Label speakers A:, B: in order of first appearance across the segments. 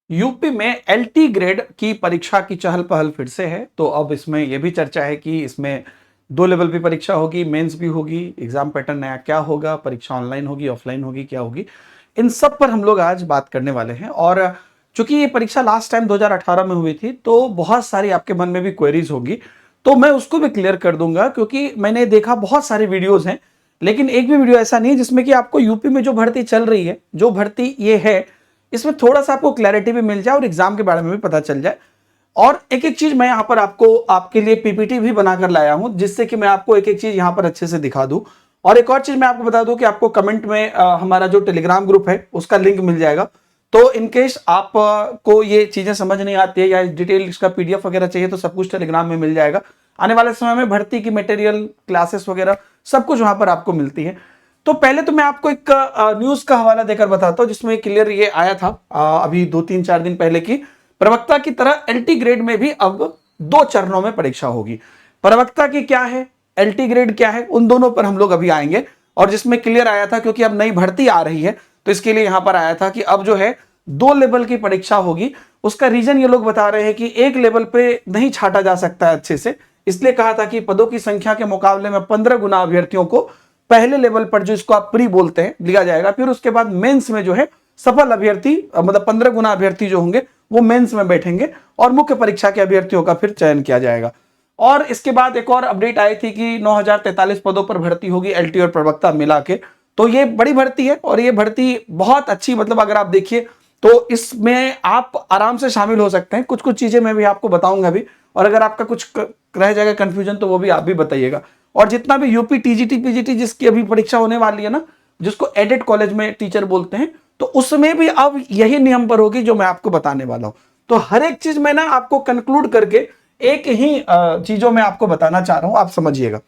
A: UP में LT grade की परीक्षा की चहल पहल फिर से है। तो अब इसमें यह भी चर्चा है कि इसमें दो लेवल पे परीक्षा होगी, मेंस भी होगी, एग्जाम पैटर्न नया क्या होगा, परीक्षा ऑनलाइन होगी, ऑफलाइन होगी, क्या होगी, इन सब पर हम लोग आज बात करने वाले हैं। और चूंकि ये परीक्षा लास्ट टाइम 2018 में हुई थी तो बहुत सारी आपके मन में भी क्वेरीज होगी, तो मैं उसको भी क्लियर कर दूंगा। क्योंकि मैंने देखा बहुत सारे वीडियोज हैं, लेकिन एक भी वीडियो ऐसा नहीं है जिसमें कि आपको यूपी में जो भर्ती चल रही है, जो भर्ती ये है, इसमें थोड़ा सा आपको क्लैरिटी भी मिल जाए और एग्जाम के बारे में भी पता चल जाए। और एक एक चीज मैं यहां पर आपके लिए पीपीटी भी बनाकर लाया हूं, जिससे कि मैं आपको एक एक चीज यहां पर अच्छे से दिखा दूं। और एक और चीज मैं आपको बता दूं कि आपको कमेंट में हमारा जो टेलीग्राम ग्रुप है उसका लिंक मिल जाएगा। तो इनकेस आप को ये चीजें समझ नहीं आती है या डिटेल इसका पीडीएफ वगैरह चाहिए तो सब कुछ टेलीग्राम में मिल जाएगा। आने वाले समय में भर्ती की मटेरियल, क्लासेस वगैरह सब कुछ वहां पर आपको मिलती है। तो पहले तो मैं आपको एक न्यूज का हवाला देकर बताता हूं, जिसमें क्लियर ये आया था अभी 2-3-4 दिन पहले की, प्रवक्ता की तरह एलटी ग्रेड में भी अब 2 चरणों में परीक्षा होगी। प्रवक्ता की क्या है, एलटी ग्रेड क्या है, उन दोनों पर हम लोग अभी आएंगे। और जिसमें क्लियर आया था, क्योंकि अब नई भर्ती आ रही है तो इसके लिए यहां पर आया था कि अब जो है 2 लेवल की परीक्षा होगी। उसका रीजन ये लोग बता रहे हैं कि एक लेवल पे नहीं छाटा जा सकता है अच्छे से, इसलिए कहा था कि पदों की संख्या के मुकाबले में 15 गुना अभ्यर्थियों को पहले लेवल पर, जो इसको आप प्री बोलते हैं, लिया जाएगा। फिर उसके बाद मेंस में जो है सफल अभ्यर्थी, मतलब 15 गुना अभ्यर्थी जो होंगे वो मेंस में बैठेंगे और मुख्य परीक्षा के अभ्यर्थियों का फिर चयन किया जाएगा। और इसके बाद एक और अपडेट आई थी कि 9043 पदों पर भर्ती होगी एलटी और प्रवक्ता मिला के। तो ये बड़ी भर्ती है और ये भर्ती बहुत अच्छी, मतलब अगर आप देखिए तो इसमें आप आराम से शामिल हो सकते हैं। कुछ कुछ चीजें मैं भी आपको बताऊंगा भी, और अगर आपका कुछ रह जाएगा कंफ्यूजन तो वो भी आप भी बताइएगा। और जितना भी यूपी टीजीटी पीजीटी जिसकी अभी परीक्षा होने वाली है ना, जिसको एडेड कॉलेज में टीचर बोलते हैं, तो उसमें भी अब यही नियम पर होगी जो मैं आपको बताने वाला हूं। तो हर एक चीज मैं ना आपको कंक्लूड करके एक ही चीजों में आपको बताना चाह रहा हूं, आप समझिएगा।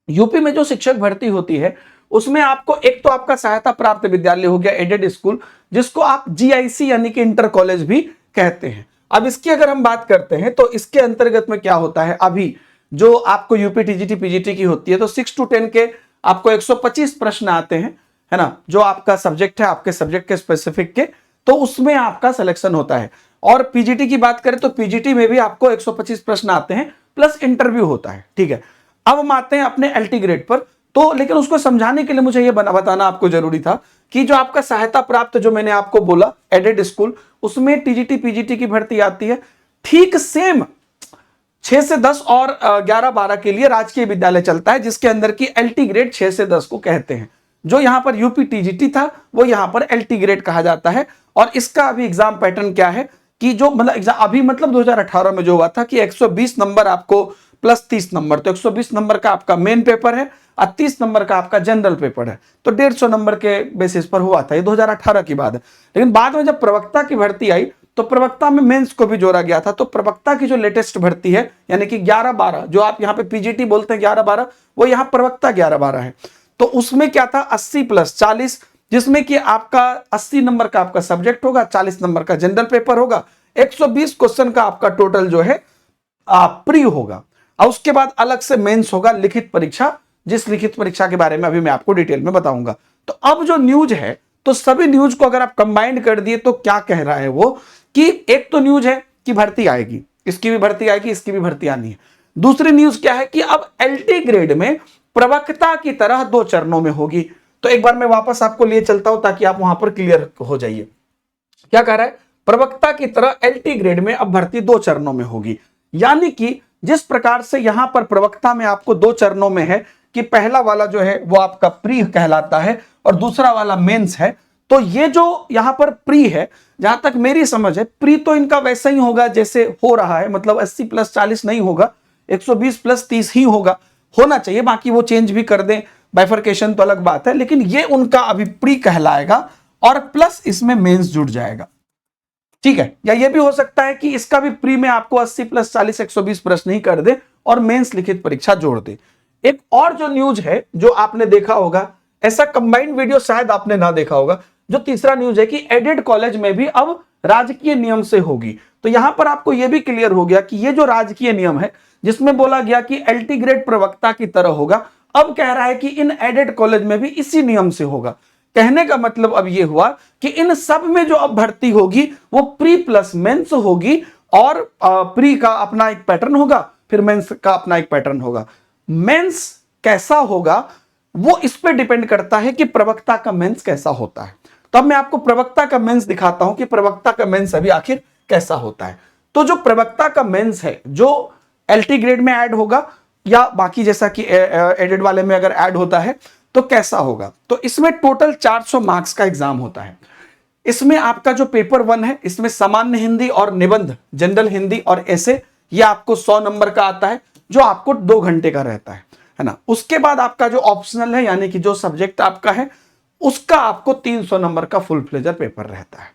A: यूपी में जो शिक्षक भर्ती होती है उसमें आपको एक तो आपका सहायता प्राप्त विद्यालय हो गया, एडेड स्कूल, जिसको आप जीआईसी यानी कि इंटर कॉलेज भी कहते हैं। अब इसकी अगर हम बात करते हैं तो इसके अंतर्गत में क्या होता है, अभी जो आपको यूपी टीजीटी पीजीटी की होती है तो 6 to 10 के आपको 125 प्रश्न आते हैं, है ना, जो आपका सब्जेक्ट है, आपके सब्जेक्ट के स्पेसिफिक के, तो उसमें आपका सिलेक्शन होता है। और पीजीटी की बात करें तो पीजीटी में भी आपको 125 प्रश्न आते हैं प्लस इंटरव्यू होता है, ठीक है। अब हम आते हैं अपने एलटी ग्रेड पर। तो लेकिन उसको समझाने के लिए मुझे यह बताना आपको जरूरी था कि जो आपका सहायता प्राप्त, जो मैंने आपको बोला एडेड स्कूल, उसमें टीजीटी पीजीटी की भर्ती आती है। ठीक सेम 6 से 10 और 11-12 के लिए राजकीय विद्यालय चलता है, जिसके अंदर की एलटी ग्रेड 6 से 10 को कहते हैं। जो यहां पर यूपी टीजीटी था वो यहां पर एलटी ग्रेड कहा जाता है। और इसका अभी एग्जाम पैटर्न क्या है कि जो मतलब एग्जाम अभी, मतलब 2018 में जो हुआ था कि 120 नंबर आपको प्लस 30 नंबर, तो 120 नंबर का आपका मेन पेपर है और 30 नंबर का आपका जनरल पेपर है। तो 150 नंबर के बेसिस पर हुआ था, ये 2018 की बात है। लेकिन बाद में जब प्रवक्ता की भर्ती आई तो प्रवक्ता में मेंस को भी जोड़ा गया था। तो प्रवक्ता की जो लेटेस्ट भर्ती है यानी कि 11-12, जो आप यहाँ पे पीजीटी बोलते हैं 11-12, वो यहाँ प्रवक्ता 11-12 है। तो उसमें क्या था, 80 + 40, जिसमें कि आपका 80 नंबर का आपका सब्जेक्ट होगा, 40 नंबर का जनरल पेपर होगा, 120 क्वेश्चन का आपका टोटल जो है प्री होगा। और उसके बाद अलग से मेंस होगा, लिखित परीक्षा, जिस लिखित परीक्षा के बारे में अभी मैं आपको डिटेल में बताऊंगा। तो अब जो न्यूज है, तो सभी न्यूज को अगर आप कंबाइंड कर दिए तो क्या कह रहा है वो, कि एक तो न्यूज है कि भर्ती आएगी, इसकी भी भर्ती आएगी, इसकी भी भर्ती आनी है। दूसरी न्यूज क्या है कि अब एलटी ग्रेड में प्रवक्ता की तरह 2 चरणों में होगी। तो एक बार मैं वापस आपको लिए चलता हूं ताकि आप वहां पर क्लियर हो जाइए। क्या कह रहा है, प्रवक्ता की तरह एलटी ग्रेड में अब भर्ती 2 चरणों में होगी। यानी कि जिस प्रकार से यहां पर प्रवक्ता में आपको 2 चरणों में है कि पहला वाला जो है वो आपका प्री कहलाता है और दूसरा वाला मेंस है। तो ये जो यहां पर प्री है, जहां तक मेरी समझ है, प्री तो इनका वैसा ही होगा जैसे हो रहा है, मतलब 80 + 40 नहीं होगा, 120 + 30 ही होगा, होना चाहिए। बाकी वो चेंज भी कर दें, बाइफरकेशन तो अलग बात है, लेकिन ये उनका अभी प्री कहलाएगा और प्लस इसमें मेंस जुड़ जाएगा, ठीक है। या ये भी हो सकता है कि इसका भी प्री में आपको 80 + 40 120 प्रश्न ही कर दे और मेंस लिखित परीक्षा जोड़ दे। एक और जो न्यूज है जो आपने देखा होगा, ऐसा कंबाइंड वीडियो शायद आपने ना देखा होगा, जो तीसरा न्यूज है कि एडेड कॉलेज में भी अब राजकीय नियम से होगी। तो यहां पर आपको यह भी क्लियर हो गया कि ये जो राजकीय नियम है, जिसमें बोला गया कि एलटी ग्रेड प्रवक्ता की तरह होगा, अब कह रहा है कि इन एडेड कॉलेज में भी इसी नियम से होगा। कहने का मतलब अब ये हुआ कि इन सब में जो अब भर्ती होगी वो प्री प्लस मेंस होगी, और प्री का अपना एक पैटर्न होगा, फिर मेंस का अपना एक पैटर्न होगा। मेंस कैसा होगा वो इस पे डिपेंड करता है कि प्रवक्ता का मेंस कैसा होता है। तो अब मैं आपको प्रवक्ता का मेंस दिखाता हूं कि प्रवक्ता का मेंस अभी आखिर कैसा होता है। तो जो प्रवक्ता का मेंस है जो एलटी ग्रेड में ऐड होगा या बाकी जैसा कि एडेड वाले में अगर ऐड होता है तो कैसा होगा, तो इसमें टोटल 400 मार्क्स का एग्जाम होता है। इसमें आपका जो पेपर 1 है इसमें सामान्य हिंदी और निबंध, जनरल हिंदी और ऐसे, ये आपको 100 नंबर का आता है जो आपको 2 घंटे का रहता है ना। उसके बाद आपका जो ऑप्शनल है यानी कि जो सब्जेक्ट आपका है उसका आपको 300 नंबर का फुल फ्लेजर पेपर रहता है।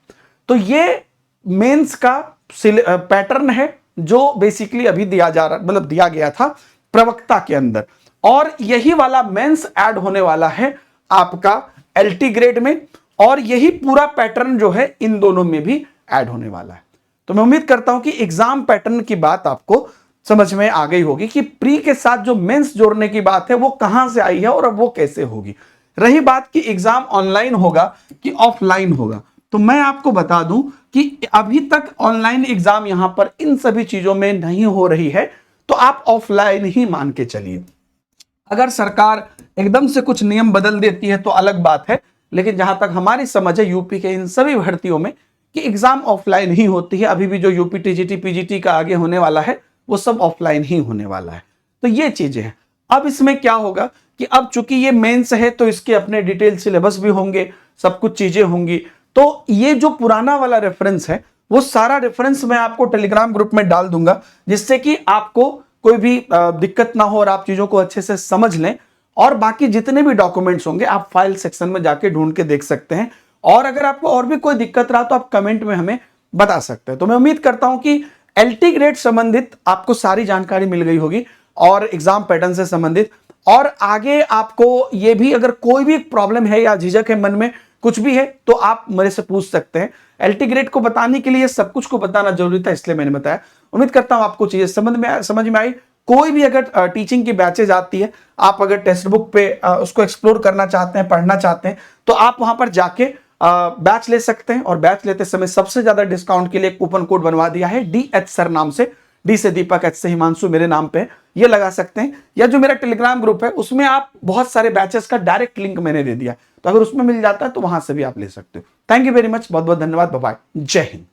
A: तो ये मेंस का पैटर्न है जो बेसिकली अभी दिया जा रहा, मतलब दिया गया था प्रवक्ता के अंदर, और यही वाला मेंस ऐड होने वाला है आपका एलटी ग्रेड में, और यही पूरा पैटर्न जो है इन दोनों में भी ऐड होने वाला है। तो मैं उम्मीद करता हूं कि एग्जाम पैटर्न की बात आपको समझ में आ गई होगी कि प्री के साथ जो मेंस जोड़ने की बात है वो कहां से आई है और अब वो कैसे होगी। रही बात कि एग्जाम ऑनलाइन होगा कि ऑफलाइन होगा, तो मैं आपको बता दूं कि अभी तक ऑनलाइन एग्जाम यहां पर इन सभी चीजों में नहीं हो रही है, तो आप ऑफलाइन ही मान के चलिए। अगर सरकार एकदम से कुछ नियम बदल देती है तो अलग बात है, लेकिन जहां तक हमारी समझ है यूपी के इन सभी भर्तियों में कि एग्जाम ऑफलाइन ही होती है। अभी भी जो यूपी टीजीटी पीजीटी का आगे होने वाला है वो सब ऑफलाइन ही होने वाला है। तो ये चीजें हैं। अब इसमें क्या होगा कि अब चूंकि ये मेंस है तो इसके अपने डिटेल सिलेबस भी होंगे, सब कुछ चीजें होंगी। तो ये जो पुराना वाला रेफरेंस है वो सारा रेफरेंस मैं आपको टेलीग्राम ग्रुप में डाल दूंगा, जिससे कि आपको कोई भी दिक्कत ना हो और आप चीजों को अच्छे से समझ लें। और बाकी जितने भी डॉक्यूमेंट्स होंगे आप फाइल सेक्शन में जाके ढूंढ के देख सकते हैं, और अगर आपको और भी कोई दिक्कत रहा तो आप कमेंट में हमें बता सकते हैं। तो मैं उम्मीद करता हूं कि एलटी ग्रेड संबंधित आपको सारी जानकारी मिल गई होगी और एग्जाम पैटर्न से संबंधित, और आगे आपको ये भी अगर कोई भी प्रॉब्लम है या झिझक है मन में कुछ भी है तो आप मेरे से पूछ सकते हैं। एलटी ग्रेड को बताने के लिए सब कुछ को बताना जरूरी था, इसलिए मैंने बताया। उम्मीद करता हूं आपको चीजें समझ में आई। कोई भी अगर टीचिंग की बैचेज आती है, आप अगर टेक्स्ट बुक पे उसको एक्सप्लोर करना चाहते हैं, पढ़ना चाहते हैं, तो आप वहां पर जाके बैच ले सकते हैं। और बैच लेते समय सबसे ज्यादा डिस्काउंट के लिए कूपन कोड बनवा दिया है DH सर नाम से, डी से दीपक, H से हिमांशु, मेरे नाम पे ये लगा सकते हैं। या जो मेरा टेलीग्राम ग्रुप है उसमें आप बहुत सारे बैचेस का डायरेक्ट लिंक मैंने दे दिया, तो अगर उसमें मिल जाता है तो वहां से भी आप ले सकते हो। थैंक यू वेरी मच, बहुत बहुत धन्यवाद, बाय बाय, जय हिंद।